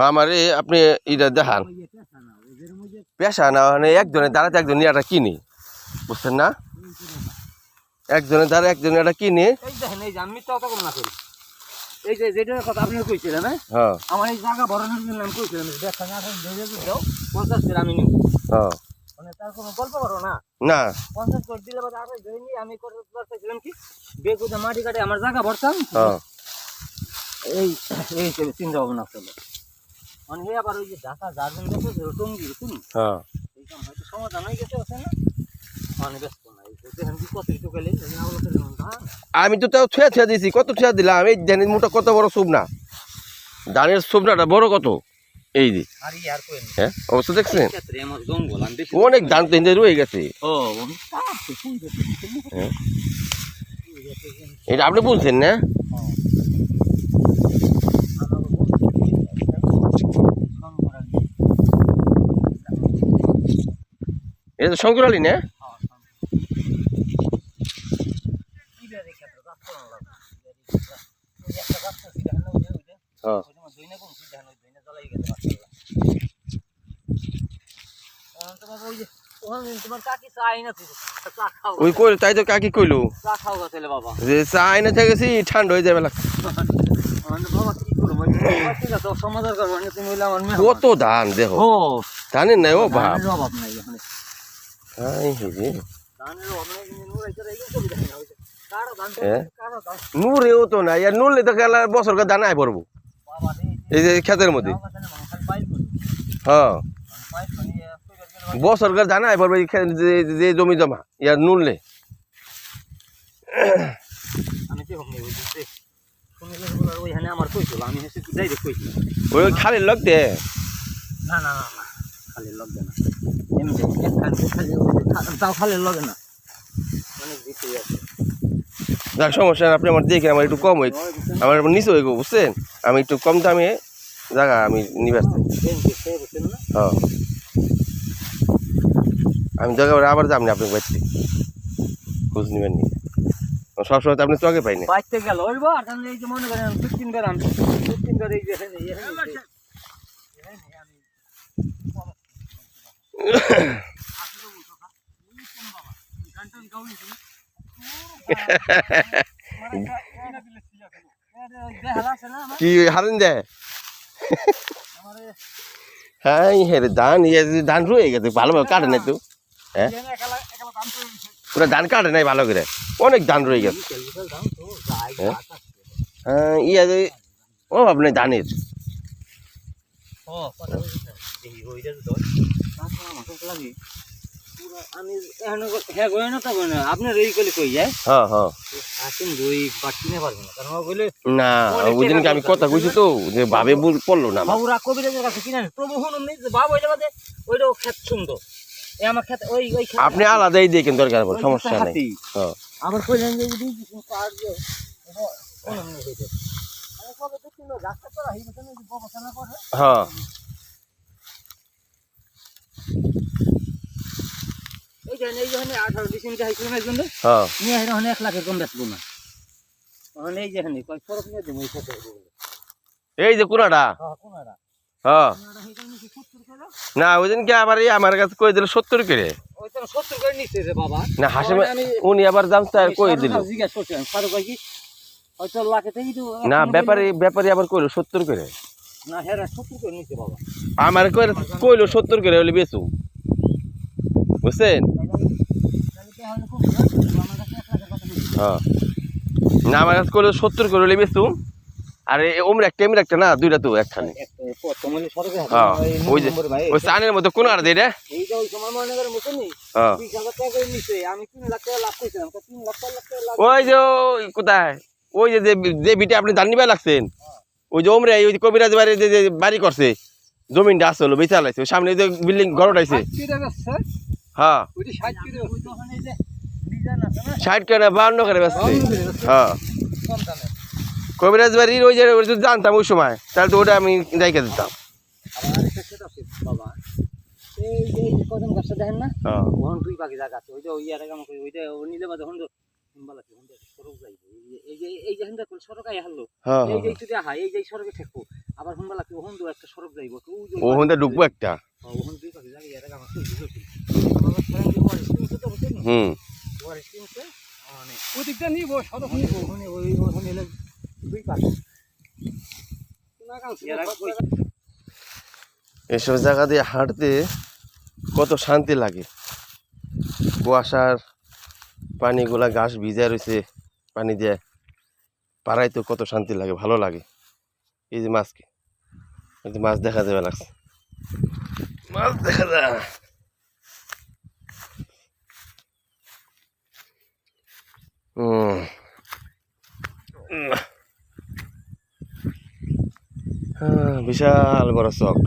আমারে আপনি এটা দেখান পেশা না মানে একজনের দ্বারা একজন এটা কিনি বুঝছেন না একজনের দ্বারা একজন এটা কিনে আমি তো কম না করি এই যে যেটার কথা আপনি কইছিলেন হ্যাঁ আমার এই জায়গা ভরানোর জন্য আমি কইছিলাম দেখা না 50 করে আমি নিব হ্যাঁ মানে তার কোনো গল্প করো না না 50 করে দিলে বাদ আর দেইনি আমি করতে চাইছিলাম কি বেগুদা মাটি কাটে আমার জায়গা ভরতাম এই এই চিন্তা ভাবনা চলে মানে হে আবার ওই যে ঢাকা গার্ডেন দেখো টঙ্গি শুনি হ্যাঁ এই কাম হয়তো সমাধান হয়ে গেছে আছে না মানে ব্যস্ত না এই দেখেন কি কত কিছু গেলে আমি তো তাও ছুঁয়া ছুঁয়া দিছি কত ছুঁয়া দিলাম এই ধানের মোটা কত বড় শুকনা ধানের শুকনাটা বড় কত এই যে হ্যাঁ অবশ্য দেখছেন অনেক ধান তো রয়ে গেছে এটা আপনি বলছেন না এটা তো শঙ্কর আলী না ওই কইল তাই তো কাকি কইলো যে চা আইনা থেকে গেছি ঠান্ডা হয়ে যাবে কত ধান দেখো ধানের নাই ও ভাব নুরেও তো না ইয়ার নুরলে তো গেলে বছর ধান আয় পড়বো এই যে ক্ষেতের মধ্যে হ্যাঁ বছর ধান আয় পড়বে যে জমি জমা ইয়ার নুরলে ওই খালি লোক দে না না না খালি লোক দে না তাও খালি লগে না অনেক বেশি আছে যাক সমস্যা আপনি আমার দেখেন আমার একটু কম হই আমার নিচে হয়ে বুঝছেন আমি একটু কম দামে জায়গা আমি নিবে হ্যাঁ আমি জায়গা আবার যাম না আপনার বাড়িতে খোঁজ নেবেন নি সবসময় তো আপনি চোখে পাইনি বাইতে গেল ওই বার এই যে মনে করেন 15 বার আমি 15 বার এই যে কি হারেন দে হ্যাঁ হেরে ধান ধান রয়ে গেছে ভালোভাবে কাটে নাই তো হ্যাঁ পুরো ধান কাটে নাই ভালো করে অনেক ধান রয়ে গেছে হ্যাঁ ইয়া ও আপনি ধানের না ওই দিনকে আমি কথা কইছি তো যে ভাবে পড়লো না আপনি আলাদাই দিয়ে কিন্তু দরকার সমস্যা নেই আবার হ্যাঁ এই যে কোনাটা হ্যাঁ না ওই দিনকে আবার আমার কাছে কই দিল 70 করে না হাসে উনি আবার দাম চাই কই দিল না ব্যাপারী আবার কইলো 70 করে আমার কইলো 70 করে হলে বেচু বুঝছেন হ্যাঁ না আমার কাছে কইলো 70 করে হলে বেচু আর ওমরা একটা না দুইটা তো একখানে ওই যে ওই চানের মধ্যে কোন আর দেই রে ওই যে কোথায় ওই যে যে বিটা আপনি ধান নিবা লাগছেন ওই যে ওমরা ওই কবিরাজ বাড়ি যে বাড়ি করছে জমিনটা আসলো বেচা লাগছে সামনে যে বিল্ডিং ঘর উঠাইছে হ্যাঁ 60 করে 52 করে বেচছে হ্যাঁ কবিরাজ বাড়ির ওই যে জানতাম ওই সময় তাহলে তো ওটা আমি জায়গা দিতাম ওজন গাছটা দেখেন না হ্যাঁ ওখানে দুই পাখি জায়গা আছে ওইটা ওই আর কাম করে ওইটা ও নিলে বাদে হন্দ হিমবালা কি হন্দ সরক যাইবো এই যে হিন্দা কোন সরকাই হারলো হ্যাঁ এই যে যদি আহা এই যে সরকে ঠেকবো আবার হিমবালা কি হন্দ একটা সরক যাইবো তো ওই যে ও হন্দে ঢুকবো একটা ওখানে দুই পাখি জায়গা আর কাম আছে বুঝছো আমার ফ্রেন্ড যে ওয়ার স্টিমছে তো বুঝছেন হুম ওয়ার স্টিমছে মানে ওই দিকটা নিব সরক নিব ওখানে ওখানে এলে দুই পাখি এসব জায়গা দিয়ে হাঁটতে কত শান্তি লাগে কুয়াশার পানিগুলা ঘাস ভিজে রয়েছে পানি দিয়ে পাড়ায় তো কত শান্তি লাগে ভালো লাগে এই যে মাছকে এই যে মাছ দেখা যাবে লাগছে মাছ দেখা যায় বিশাল বড় চক